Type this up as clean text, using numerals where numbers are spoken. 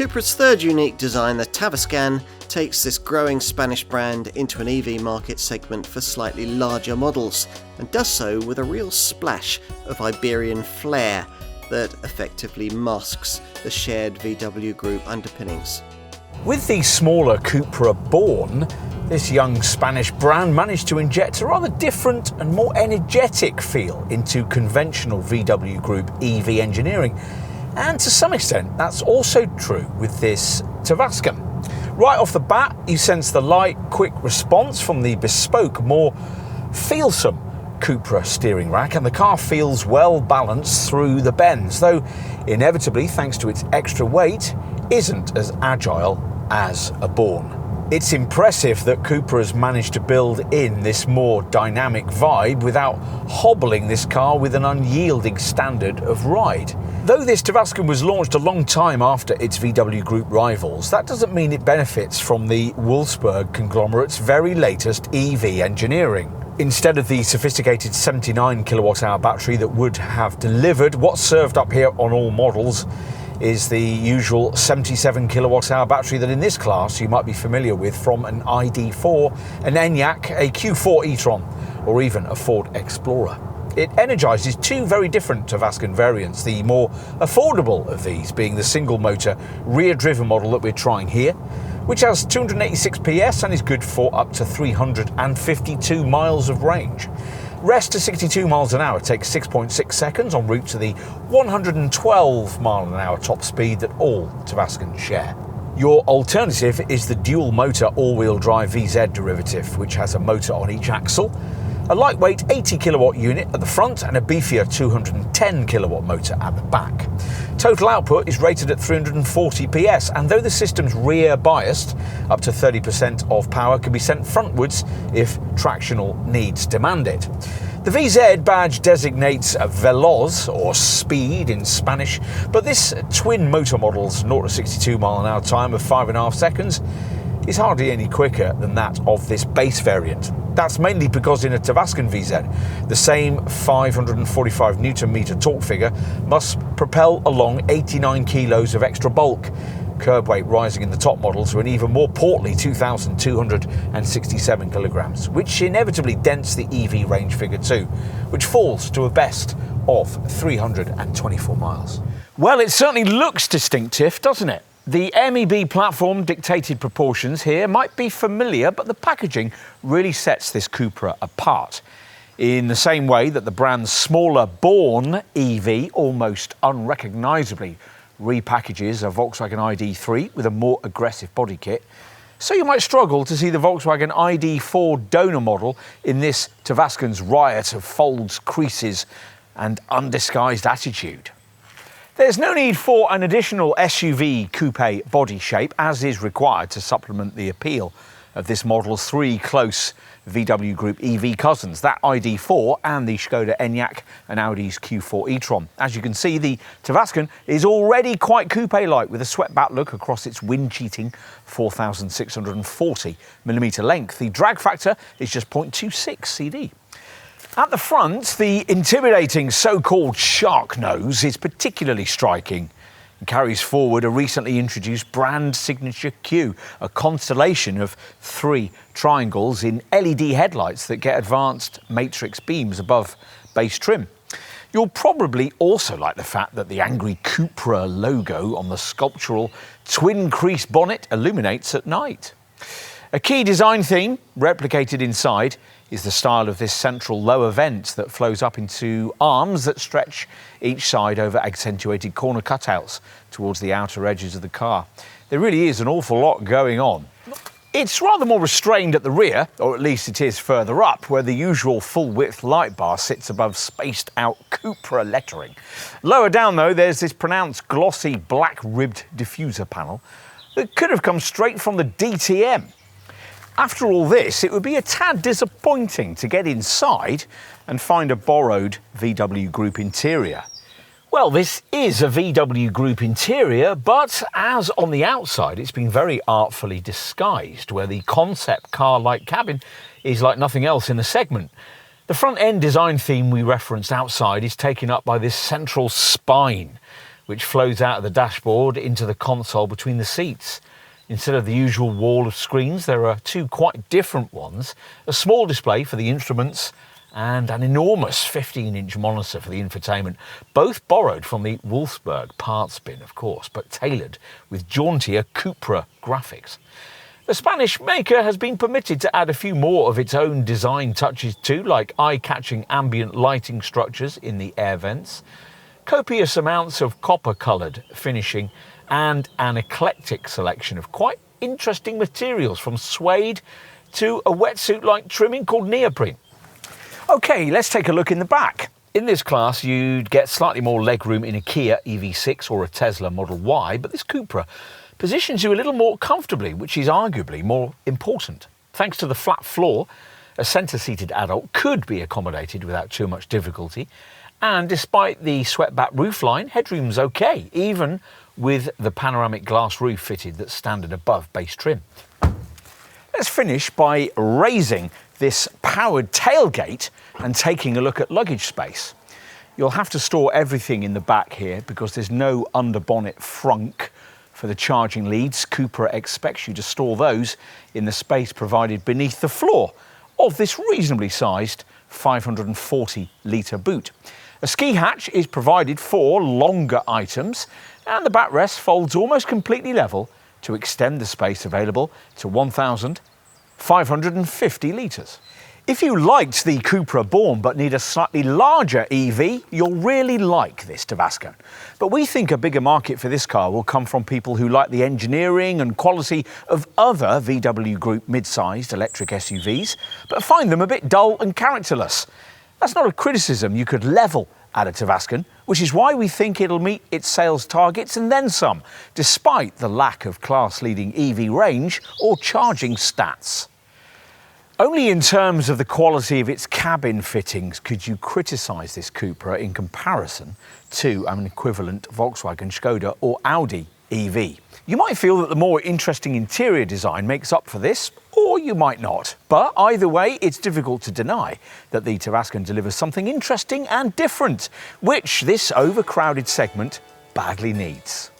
Cupra's third unique design, the Taviscan, takes this growing Spanish brand into an EV market segment for slightly larger models, and does so with a real splash of Iberian flair that effectively masks the shared VW Group underpinnings. With the smaller Cupra Born, this young Spanish brand managed to inject a rather different and more energetic feel into conventional VW Group EV engineering. And to some extent, that's also true with this Tavascan. Right off the bat, you sense the light, quick response from the bespoke, more feelsome Cupra steering rack, and the car feels well balanced through the bends, though inevitably, thanks to its extra weight, isn't as agile as a Born. It's impressive that Cupra has managed to build in this more dynamic vibe without hobbling this car with an unyielding standard of ride. Though this Tavascan was launched a long time after its VW Group rivals, that doesn't mean it benefits from the Wolfsburg conglomerate's very latest EV engineering. Instead of the sophisticated 79 kilowatt-hour battery that would have delivered, what's served up here on all models is the usual 77 kilowatt-hour battery that in this class you might be familiar with from an ID.4, an Enyaq, a Q4 e-tron, or even a Ford Explorer. It energises two very different Tavascan variants, the more affordable of these being the single-motor rear-driven model that we're trying here, which has 286 PS and is good for up to 352 miles of range. Rest to 62 miles an hour takes 6.6 seconds en route to the 112 mile an hour top speed that all Tavascans share. Your alternative is the dual motor all-wheel drive VZ derivative, which has a motor on each axle, a lightweight 80 kilowatt unit at the front and a beefier 210 kilowatt motor at the back. Total output is rated at 340 PS, and though the system's rear biased, up to 30% of power can be sent frontwards if tractional needs demand it. The VZ badge designates veloz, or speed in Spanish, but this twin motor model's 0 to 62 mile an hour time of 5.5 seconds is hardly any quicker than that of this base variant. That's mainly because in a Taviscan VZ, the same 545 Nm torque figure must propel along 89 kilos of extra bulk, curb weight rising in the top models to an even more portly 2,267 kilograms, which inevitably dents the EV range figure too, which falls to a best of 324 miles. Well, it certainly looks distinctive, doesn't it? The MEB platform dictated proportions here might be familiar, but the packaging really sets this Cupra apart. In the same way that the brand's smaller Born EV almost unrecognisably repackages a Volkswagen ID.3 with a more aggressive body kit, so you might struggle to see the Volkswagen ID.4 donor model in this Tavascan's riot of folds, creases and undisguised attitude. There's no need for an additional SUV coupe body shape, as is required to supplement the appeal of this model's three close VW Group EV cousins, that ID.4 and the Skoda Enyaq and Audi's Q4 e-tron. As you can see, the Tavascan is already quite coupe-like, with a swept-back look across its wind-cheating 4,640mm length. The drag factor is just 0.26 CD. At the front, the intimidating so-called shark nose is particularly striking and carries forward a recently introduced brand signature Q, a constellation of three triangles in LED headlights that get advanced matrix beams above base trim. You'll probably also like the fact that the angry Cupra logo on the sculptural twin-crease bonnet illuminates at night. A key design theme, replicated inside, is the style of this central lower vent that flows up into arms that stretch each side over accentuated corner cutouts towards the outer edges of the car. There really is an awful lot going on. It's rather more restrained at the rear, or at least it is further up, where the usual full-width light bar sits above spaced-out Cupra lettering. Lower down, though, there's this pronounced glossy black-ribbed diffuser panel that could have come straight from the DTM. After all this, it would be a tad disappointing to get inside and find a borrowed VW Group interior. Well, this is a VW Group interior, but as on the outside, it's been very artfully disguised, where the concept car-like cabin is like nothing else in the segment. The front-end design theme we referenced outside is taken up by this central spine, which flows out of the dashboard into the console between the seats. Instead of the usual wall of screens, there are two quite different ones, a small display for the instruments and an enormous 15-inch monitor for the infotainment, both borrowed from the Wolfsburg parts bin, of course, but tailored with jauntier CUPRA graphics. The Spanish maker has been permitted to add a few more of its own design touches too, like eye-catching ambient lighting structures in the air vents, copious amounts of copper-coloured finishing, and an eclectic selection of quite interesting materials, from suede to a wetsuit-like trimming called neoprene. OK, let's take a look in the back. In this class, you'd get slightly more legroom in a Kia EV6 or a Tesla Model Y, but this Cupra positions you a little more comfortably, which is arguably more important. Thanks to the flat floor, a centre-seated adult could be accommodated without too much difficulty. And despite the swept-back roofline, headroom's OK, even with the panoramic glass roof fitted that's standard above base trim. Let's finish by raising this powered tailgate and taking a look at luggage space. You'll have to store everything in the back here because there's no underbonnet frunk for the charging leads. Cupra expects you to store those in the space provided beneath the floor of this reasonably sized 540-litre boot. A ski hatch is provided for longer items, and the backrest folds almost completely level to extend the space available to 1,550 litres. If you liked the Cupra Born but need a slightly larger EV, you'll really like this Tavascan. But we think a bigger market for this car will come from people who like the engineering and quality of other VW Group mid-sized electric SUVs, but find them a bit dull and characterless. That's not a criticism you could level at a Tavascan, which is why we think it'll meet its sales targets and then some, despite the lack of class-leading EV range or charging stats. Only in terms of the quality of its cabin fittings could you criticise this Cupra in comparison to an equivalent Volkswagen, Skoda or Audi EV. You might feel that the more interesting interior design makes up for this, or you might not. But either way, it's difficult to deny that the Tavascan delivers something interesting and different, which this overcrowded segment badly needs.